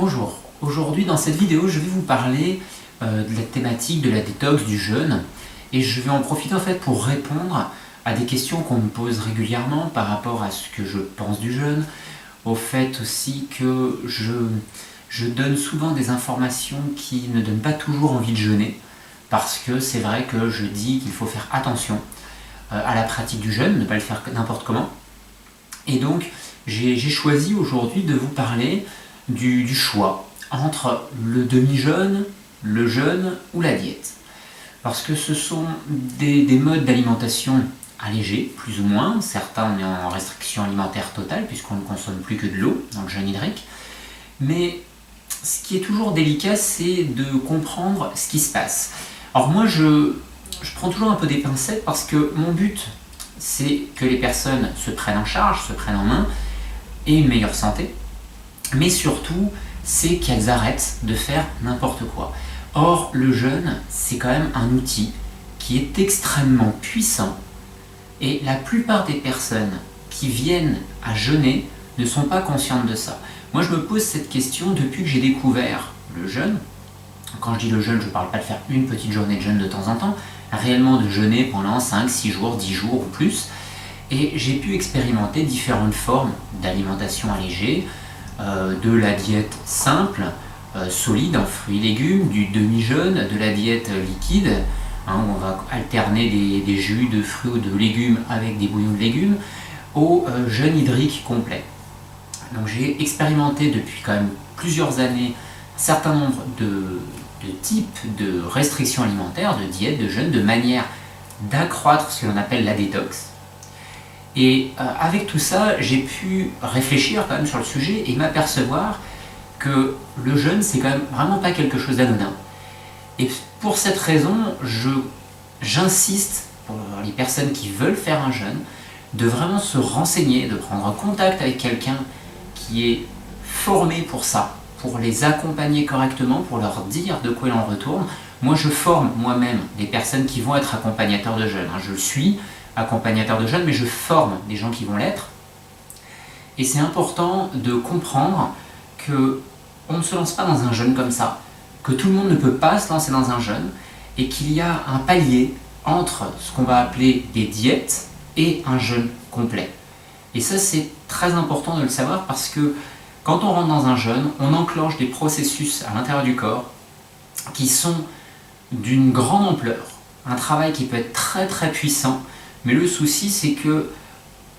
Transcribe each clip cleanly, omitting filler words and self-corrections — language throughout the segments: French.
Bonjour, aujourd'hui dans cette vidéo je vais vous parler de la thématique de la détox, du jeûne, et je vais en profiter en fait pour répondre à des questions qu'on me pose régulièrement par rapport à ce que je pense du jeûne, au fait aussi que je donne souvent des informations qui ne donnent pas toujours envie de jeûner, parce que c'est vrai que je dis qu'il faut faire attention à la pratique du jeûne, ne pas le faire n'importe comment, et donc j'ai choisi aujourd'hui de vous parler du choix entre le demi-jeûne, le jeûne ou la diète. Parce que ce sont des modes d'alimentation allégés, plus ou moins. Certains, on est en restriction alimentaire totale, puisqu'on ne consomme plus que de l'eau dans le jeûne hydrique. Mais ce qui est toujours délicat, c'est de comprendre ce qui se passe. Alors moi, je prends toujours un peu des pincettes, parce que mon but, c'est que les personnes se prennent en charge, se prennent en main, et une meilleure santé. Mais surtout, c'est qu'elles arrêtent de faire n'importe quoi. Or, le jeûne, c'est quand même un outil qui est extrêmement puissant, et la plupart des personnes qui viennent à jeûner ne sont pas conscientes de ça. Moi, je me pose cette question depuis que j'ai découvert le jeûne. Quand je dis le jeûne, je ne parle pas de faire une petite journée de jeûne de temps en temps, réellement de jeûner pendant 5, 6 jours, 10 jours ou plus. Et j'ai pu expérimenter différentes formes d'alimentation allégée, de la diète simple, solide en fruits et légumes, du demi-jeûne, de la diète liquide, où on va alterner des jus de fruits ou de légumes avec des bouillons de légumes, au jeûne hydrique complet. Donc j'ai expérimenté depuis quand même plusieurs années un certain nombre de types de restrictions alimentaires, de diètes, de jeûne, de manière d'accroître ce que l'on appelle la détox. Et avec tout ça, j'ai pu réfléchir quand même sur le sujet et m'apercevoir que le jeûne, c'est quand même vraiment pas quelque chose d'anodin. Et pour cette raison, j'insiste pour les personnes qui veulent faire un jeûne, de vraiment se renseigner, de prendre contact avec quelqu'un qui est formé pour ça, pour les accompagner correctement, pour leur dire de quoi il en retourne. Moi, je forme moi-même des personnes qui vont être accompagnateurs de jeûne. Je suis accompagnateur de jeûne, mais je forme des gens qui vont l'être. Et c'est important de comprendre qu'on ne se lance pas dans un jeûne comme ça, que tout le monde ne peut pas se lancer dans un jeûne, et qu'il y a un palier entre ce qu'on va appeler des diètes et un jeûne complet. Et ça, c'est très important de le savoir, parce que quand on rentre dans un jeûne, on enclenche des processus à l'intérieur du corps qui sont d'une grande ampleur. Un travail qui peut être très très puissant, mais le souci, c'est que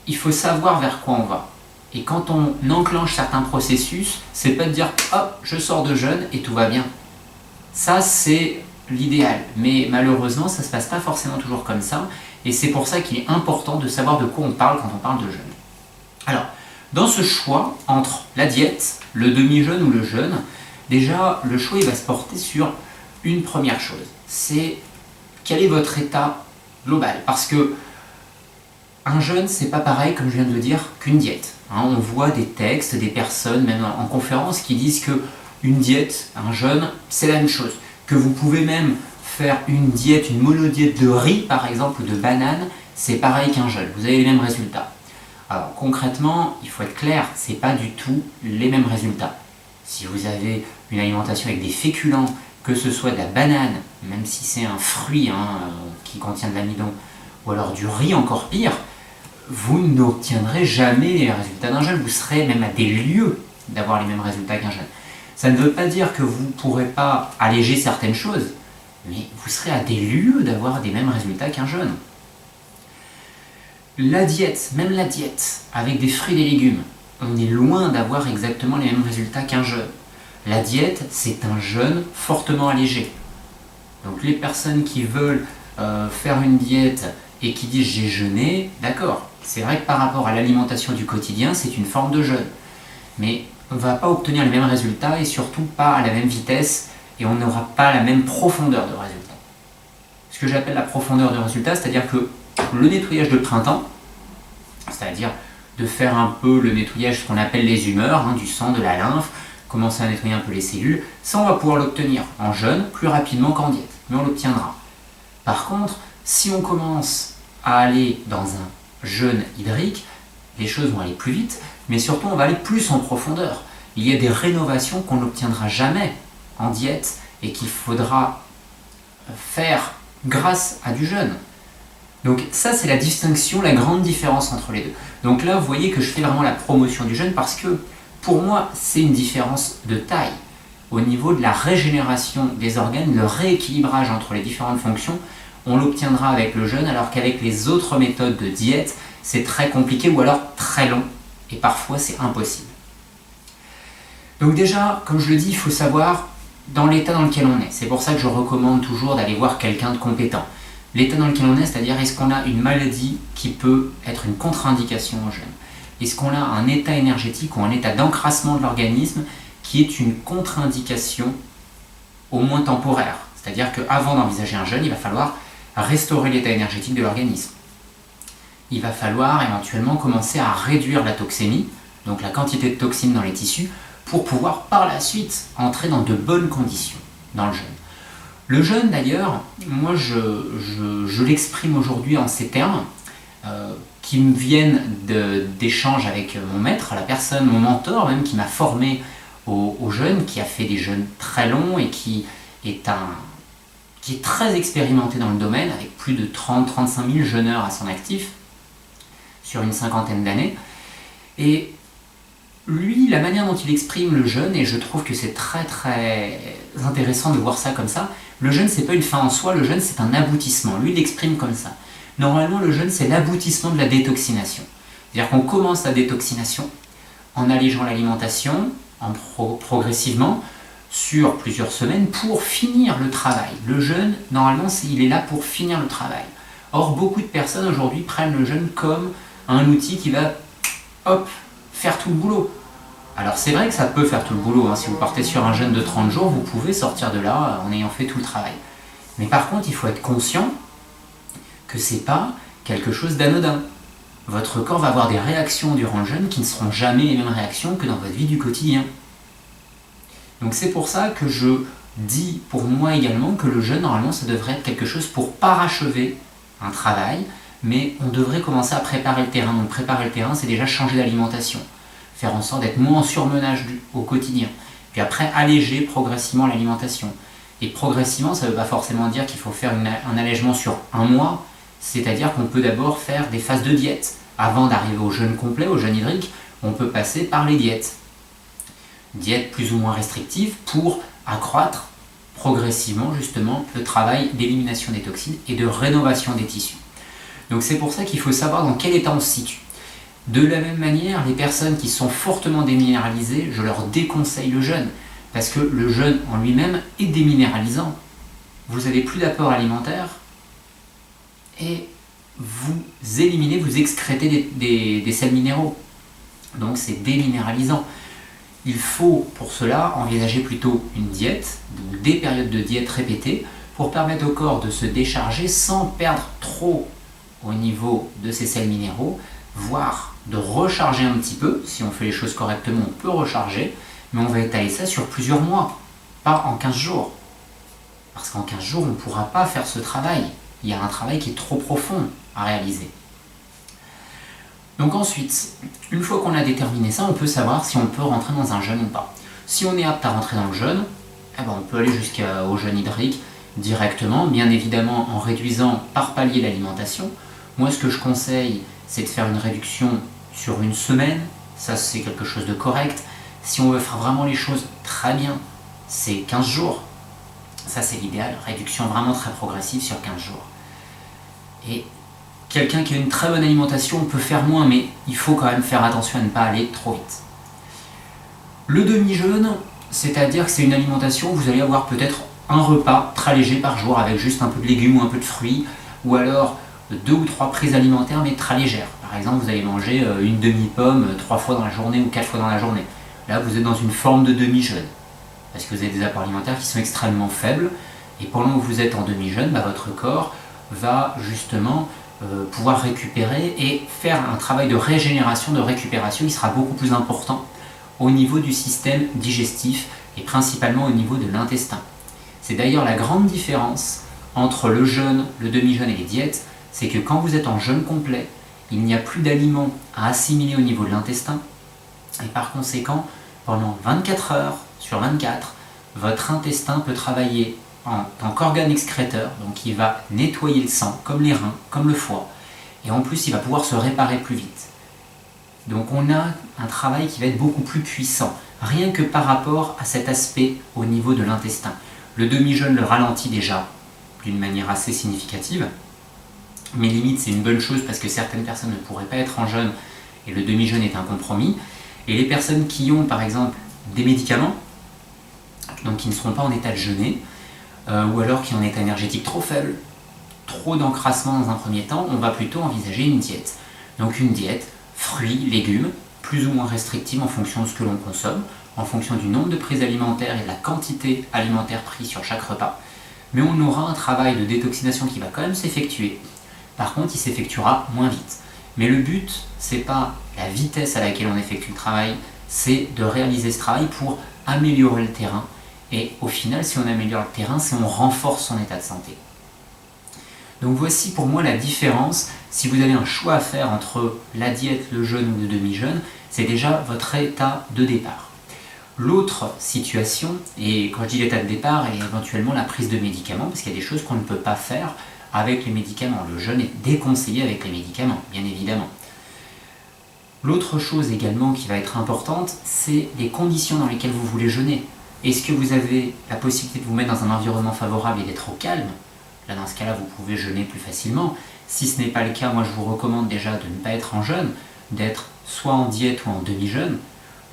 il faut savoir vers quoi on va. Et quand on enclenche certains processus, c'est pas de dire « hop, je sors de jeûne et tout va bien ». Ça, c'est l'idéal. Mais malheureusement, ça se passe pas forcément toujours comme ça. Et c'est pour ça qu'il est important de savoir de quoi on parle quand on parle de jeûne. Alors, dans ce choix entre la diète, le demi-jeûne ou le jeûne, déjà, le choix il va se porter sur une première chose. C'est quel est votre état global. Parce que un jeûne, c'est pas pareil, comme je viens de le dire, qu'une diète. On voit des textes, des personnes, même en conférence, qui disent que une diète, un jeûne, c'est la même chose. Que vous pouvez même faire une diète, une monodiète de riz, par exemple, ou de banane, c'est pareil qu'un jeûne. Vous avez les mêmes résultats. Alors concrètement, il faut être clair, c'est pas du tout les mêmes résultats. Si vous avez une alimentation avec des féculents, que ce soit de la banane, même si c'est un fruit qui contient de l'amidon, ou alors du riz encore pire, vous n'obtiendrez jamais les résultats d'un jeûne. Vous serez même à des lieues d'avoir les mêmes résultats qu'un jeûne. Ça ne veut pas dire que vous ne pourrez pas alléger certaines choses, mais vous serez à des lieues d'avoir des mêmes résultats qu'un jeûne. La diète, même la diète, avec des fruits et des légumes, on est loin d'avoir exactement les mêmes résultats qu'un jeûne. La diète, c'est un jeûne fortement allégé. Donc les personnes qui veulent faire une diète et qui disent j'ai jeûné, d'accord, c'est vrai que par rapport à l'alimentation du quotidien, c'est une forme de jeûne. Mais on ne va pas obtenir les mêmes résultats, et surtout pas à la même vitesse, et on n'aura pas la même profondeur de résultat. Ce que j'appelle la profondeur de résultat, c'est-à-dire que le nettoyage de printemps, c'est-à-dire de faire un peu le nettoyage, ce qu'on appelle les humeurs, du sang, de la lymphe, commencer à nettoyer un peu les cellules, ça on va pouvoir l'obtenir en jeûne plus rapidement qu'en diète, mais on l'obtiendra. Par contre, si on commence à aller dans un jeûne hydrique, les choses vont aller plus vite, mais surtout on va aller plus en profondeur. Il y a des rénovations qu'on n'obtiendra jamais en diète et qu'il faudra faire grâce à du jeûne. Donc ça, c'est la distinction, la grande différence entre les deux. Donc là, vous voyez que je fais vraiment la promotion du jeûne parce que pour moi, c'est une différence de taille. Au niveau de la régénération des organes, le rééquilibrage entre les différentes fonctions, on l'obtiendra avec le jeûne, alors qu'avec les autres méthodes de diète, c'est très compliqué ou alors très long. Et parfois, c'est impossible. Donc déjà, comme je le dis, il faut savoir dans l'état dans lequel on est. C'est pour ça que je recommande toujours d'aller voir quelqu'un de compétent. L'état dans lequel on est, c'est-à-dire est-ce qu'on a une maladie qui peut être une contre-indication au jeûne? Est-ce qu'on a un état énergétique ou un état d'encrassement de l'organisme qui est une contre-indication au moins temporaire? C'est-à-dire qu'avant d'envisager un jeûne, il va falloir restaurer l'état énergétique de l'organisme. Il va falloir éventuellement commencer à réduire la toxémie, donc la quantité de toxines dans les tissus, pour pouvoir par la suite entrer dans de bonnes conditions dans le jeûne. Le jeûne d'ailleurs, moi je l'exprime aujourd'hui en ces termes qui me viennent d'échanges avec mon maître, la personne, mon mentor même qui m'a formé au jeûne, qui a fait des jeûnes très longs et qui est très expérimenté dans le domaine, avec plus de 30-35 000 jeûneurs à son actif, sur une cinquantaine d'années. Et lui, la manière dont il exprime le jeûne, et je trouve que c'est très très intéressant de voir ça comme ça, le jeûne c'est pas une fin en soi, le jeûne c'est un aboutissement. Lui il l'exprime comme ça. Normalement le jeûne c'est l'aboutissement de la détoxination. C'est-à-dire qu'on commence la détoxination en allégeant l'alimentation, progressivement, sur plusieurs semaines pour finir le travail. Le jeûne, normalement, il est là pour finir le travail. Or, beaucoup de personnes aujourd'hui prennent le jeûne comme un outil qui va, hop, faire tout le boulot. Alors c'est vrai que ça peut faire tout le boulot, hein. Si vous partez sur un jeûne de 30 jours, vous pouvez sortir de là en ayant fait tout le travail. Mais par contre, il faut être conscient que c'est pas quelque chose d'anodin. Votre corps va avoir des réactions durant le jeûne qui ne seront jamais les mêmes réactions que dans votre vie du quotidien. Donc c'est pour ça que je dis pour moi également que le jeûne, normalement, ça devrait être quelque chose pour parachever un travail, mais on devrait commencer à préparer le terrain. Donc préparer le terrain, c'est déjà changer d'alimentation, faire en sorte d'être moins en surmenage au quotidien, puis après alléger progressivement l'alimentation. Et progressivement, ça ne veut pas forcément dire qu'il faut faire un allègement sur un mois, c'est-à-dire qu'on peut d'abord faire des phases de diète. Avant d'arriver au jeûne complet, au jeûne hydrique, on peut passer par les diètes. Diète plus ou moins restrictive pour accroître progressivement justement le travail d'élimination des toxines et de rénovation des tissus. Donc c'est pour ça qu'il faut savoir dans quel état on se situe. De la même manière, les personnes qui sont fortement déminéralisées, je leur déconseille le jeûne, parce que le jeûne en lui-même est déminéralisant. Vous n'avez plus d'apport alimentaire et vous éliminez, vous excrétez des sels minéraux. Donc c'est déminéralisant. Il faut pour cela envisager plutôt une diète, donc des périodes de diète répétées, pour permettre au corps de se décharger sans perdre trop au niveau de ces sels minéraux, voire de recharger un petit peu. Si on fait les choses correctement, on peut recharger, mais on va étaler ça sur plusieurs mois, pas en 15 jours. Parce qu'en 15 jours, on ne pourra pas faire ce travail. Il y a un travail qui est trop profond à réaliser. Donc ensuite, une fois qu'on a déterminé ça, on peut savoir si on peut rentrer dans un jeûne ou pas. Si on est apte à rentrer dans le jeûne, eh ben on peut aller jusqu'au jeûne hydrique directement, bien évidemment en réduisant par palier l'alimentation. Moi, ce que je conseille, c'est de faire une réduction sur une semaine. Ça, c'est quelque chose de correct. Si on veut faire vraiment les choses très bien, c'est 15 jours. Ça, c'est l'idéal. Réduction vraiment très progressive sur 15 jours. Et quelqu'un qui a une très bonne alimentation peut faire moins, mais il faut quand même faire attention à ne pas aller trop vite. Le demi-jeûne, c'est-à-dire que c'est une alimentation où vous allez avoir peut-être un repas très léger par jour avec juste un peu de légumes ou un peu de fruits, ou alors 2 ou 3 prises alimentaires mais très légères. Par exemple, vous allez manger une demi-pomme 3 fois dans la journée ou 4 fois dans la journée. Là, vous êtes dans une forme de demi-jeûne, parce que vous avez des apports alimentaires qui sont extrêmement faibles, et pendant que vous êtes en demi-jeûne, votre corps va justement pouvoir récupérer et faire un travail de régénération, de récupération qui sera beaucoup plus important au niveau du système digestif et principalement au niveau de l'intestin. C'est d'ailleurs la grande différence entre le jeûne, le demi-jeûne et les diètes, c'est que quand vous êtes en jeûne complet, il n'y a plus d'aliments à assimiler au niveau de l'intestin et par conséquent, pendant 24 heures sur 24, votre intestin peut travailler en tant qu'organe excréteur, donc il va nettoyer le sang, comme les reins, comme le foie, et en plus il va pouvoir se réparer plus vite. Donc on a un travail qui va être beaucoup plus puissant, rien que par rapport à cet aspect au niveau de l'intestin. Le demi-jeûne le ralentit déjà d'une manière assez significative, mais limite c'est une bonne chose parce que certaines personnes ne pourraient pas être en jeûne et le demi-jeûne est un compromis. Et les personnes qui ont par exemple des médicaments, donc qui ne seront pas en état de jeûner, ou alors qui ont un état énergétique trop faible, trop d'encrassement dans un premier temps, on va plutôt envisager une diète. Donc une diète, fruits, légumes, plus ou moins restrictive en fonction de ce que l'on consomme, en fonction du nombre de prises alimentaires et de la quantité alimentaire prise sur chaque repas. Mais on aura un travail de détoxination qui va quand même s'effectuer. Par contre, il s'effectuera moins vite. Mais le but, c'est pas la vitesse à laquelle on effectue le travail, c'est de réaliser ce travail pour améliorer le terrain. Et au final, si on améliore le terrain, c'est on renforce son état de santé. Donc voici pour moi la différence. Si vous avez un choix à faire entre la diète, le jeûne ou le demi-jeûne, c'est déjà votre état de départ. L'autre situation, et quand je dis l'état de départ, est éventuellement la prise de médicaments, parce qu'il y a des choses qu'on ne peut pas faire avec les médicaments. Le jeûne est déconseillé avec les médicaments, bien évidemment. L'autre chose également qui va être importante, c'est les conditions dans lesquelles vous voulez jeûner. Est-ce que vous avez la possibilité de vous mettre dans un environnement favorable et d'être au calme? Là, dans ce cas-là, vous pouvez jeûner plus facilement. Si ce n'est pas le cas, moi je vous recommande déjà de ne pas être en jeûne, d'être soit en diète ou en demi-jeûne.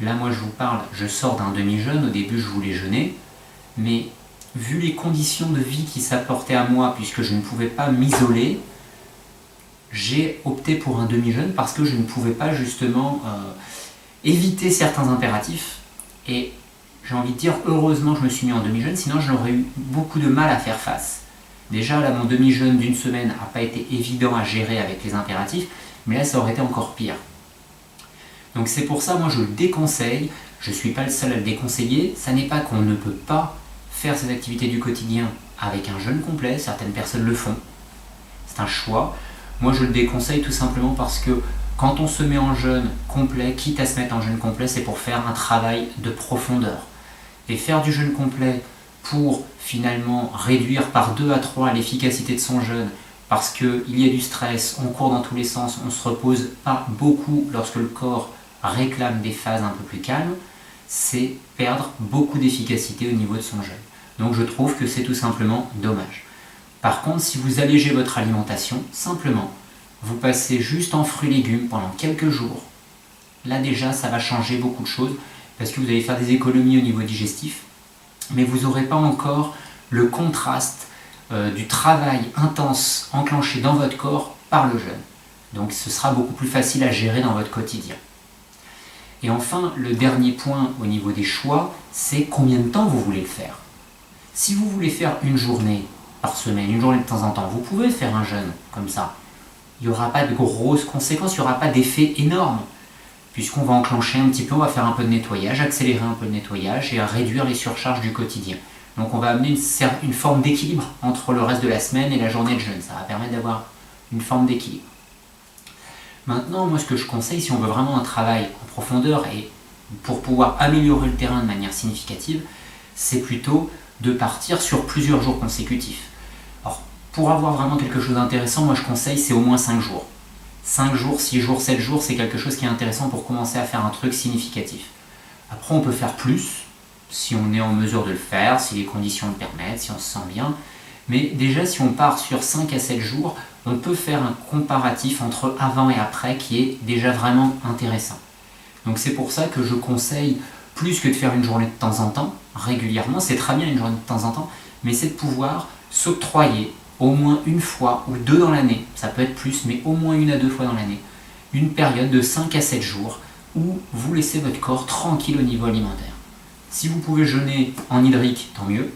Là, moi je vous parle, je sors d'un demi-jeûne, au début je voulais jeûner, mais vu les conditions de vie qui s'apportaient à moi, puisque je ne pouvais pas m'isoler, j'ai opté pour un demi-jeûne parce que je ne pouvais pas justement éviter certains impératifs. Et j'ai envie de dire, heureusement je me suis mis en demi-jeûne, sinon j'aurais eu beaucoup de mal à faire face. Déjà là, mon demi-jeûne d'une semaine n'a pas été évident à gérer avec les impératifs, mais là ça aurait été encore pire. Donc c'est pour ça, moi je le déconseille, je ne suis pas le seul à le déconseiller, ça n'est pas qu'on ne peut pas faire ces activités du quotidien avec un jeûne complet, certaines personnes le font, c'est un choix. Moi je le déconseille tout simplement parce que quand on se met en jeûne complet, quitte à se mettre en jeûne complet, c'est pour faire un travail de profondeur. Et faire du jeûne complet pour finalement réduire par 2 à 3 l'efficacité de son jeûne, parce qu'il y a du stress, on court dans tous les sens, on ne se repose pas beaucoup lorsque le corps réclame des phases un peu plus calmes, c'est perdre beaucoup d'efficacité au niveau de son jeûne. Donc je trouve que c'est tout simplement dommage. Par contre, si vous allégez votre alimentation, simplement, vous passez juste en fruits et légumes pendant quelques jours, là déjà ça va changer beaucoup de choses, parce que vous allez faire des économies au niveau digestif, mais vous n'aurez pas encore le contraste du travail intense enclenché dans votre corps par le jeûne. Donc ce sera beaucoup plus facile à gérer dans votre quotidien. Et enfin, le dernier point au niveau des choix, c'est combien de temps vous voulez le faire. Si vous voulez faire une journée par semaine, une journée de temps en temps, vous pouvez faire un jeûne comme ça. Il n'y aura pas de grosses conséquences, il n'y aura pas d'effet énorme, puisqu'on va enclencher un petit peu, on va faire un peu de nettoyage, accélérer un peu le nettoyage et à réduire les surcharges du quotidien. Donc on va amener une forme d'équilibre entre le reste de la semaine et la journée de jeûne. Ça va permettre d'avoir une forme d'équilibre. Maintenant, moi ce que je conseille, si on veut vraiment un travail en profondeur et pour pouvoir améliorer le terrain de manière significative, c'est plutôt de partir sur plusieurs jours consécutifs. Alors, pour avoir vraiment quelque chose d'intéressant, moi je conseille c'est au moins 5 jours. 5 jours, 6 jours, 7 jours, c'est quelque chose qui est intéressant pour commencer à faire un truc significatif. Après, on peut faire plus, si on est en mesure de le faire, si les conditions le permettent, si on se sent bien. Mais déjà, si on part sur 5 à 7 jours, on peut faire un comparatif entre avant et après qui est déjà vraiment intéressant. Donc c'est pour ça que je conseille, plus que de faire une journée de temps en temps, régulièrement, c'est très bien une journée de temps en temps, mais c'est de pouvoir s'octroyer au moins une fois ou 2 dans l'année, ça peut être plus, mais au moins 1 à 2 fois dans l'année, une période de 5 à 7 jours où vous laissez votre corps tranquille au niveau alimentaire. Si vous pouvez jeûner en hydrique, tant mieux.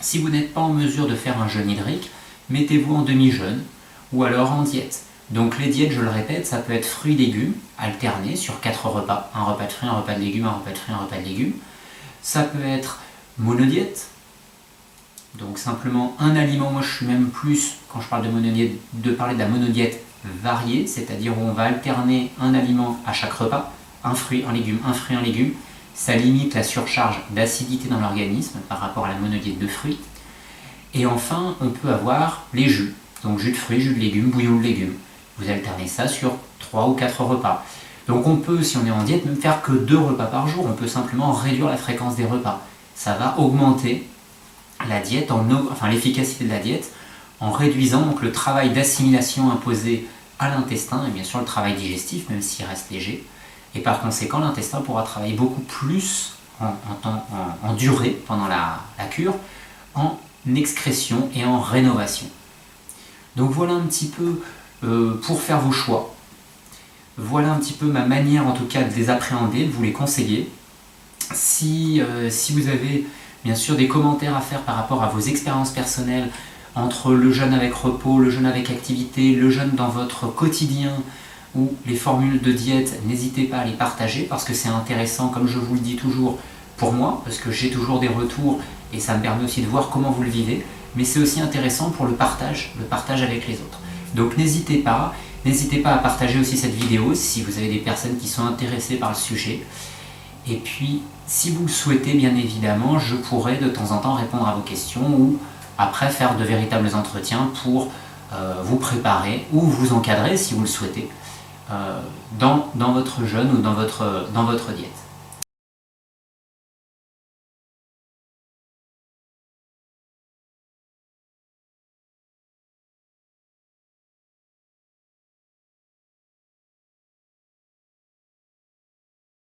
Si vous n'êtes pas en mesure de faire un jeûne hydrique, mettez-vous en demi-jeûne ou alors en diète. Donc les diètes, je le répète, ça peut être fruits et légumes, alternés sur 4 repas. Un repas de fruits, un repas de légumes, un repas de fruits, un repas de légumes. Ça peut être monodiète, donc simplement un aliment. Moi je suis même plus, quand je parle de monodiète, de parler de la monodiète variée, c'est-à-dire où on va alterner un aliment à chaque repas, un fruit, un légume, un fruit, un légume, ça limite la surcharge d'acidité dans l'organisme par rapport à la monodiète de fruits. Et enfin, on peut avoir les jus, donc jus de fruits, jus de légumes, bouillon de légumes. Vous alternez ça sur 3 ou 4 repas. Donc on peut, si on est en diète, même faire que 2 repas par jour. On peut simplement réduire la fréquence des repas. Ça va augmenter la diète, l'efficacité de la diète, en réduisant donc le travail d'assimilation imposé à l'intestin, et bien sûr le travail digestif, même s'il reste léger. Et par conséquent, l'intestin pourra travailler beaucoup plus en durée pendant la cure, en excrétion et en rénovation. Donc voilà un petit peu pour faire vos choix. Voilà un petit peu ma manière en tout cas de les appréhender, de vous les conseiller. Si vous avez bien sûr des commentaires à faire par rapport à vos expériences personnelles entre le jeûne avec repos, le jeûne avec activité, le jeûne dans votre quotidien ou les formules de diète, n'hésitez pas à les partager parce que c'est intéressant, comme je vous le dis toujours, pour moi, parce que j'ai toujours des retours et ça me permet aussi de voir comment vous le vivez, mais c'est aussi intéressant pour le partage avec les autres. Donc n'hésitez pas à partager aussi cette vidéo si vous avez des personnes qui sont intéressées par le sujet. Et puis, si vous le souhaitez, bien évidemment, je pourrai de temps en temps répondre à vos questions ou après faire de véritables entretiens pour vous préparer ou vous encadrer, si vous le souhaitez, dans votre jeûne ou dans votre diète.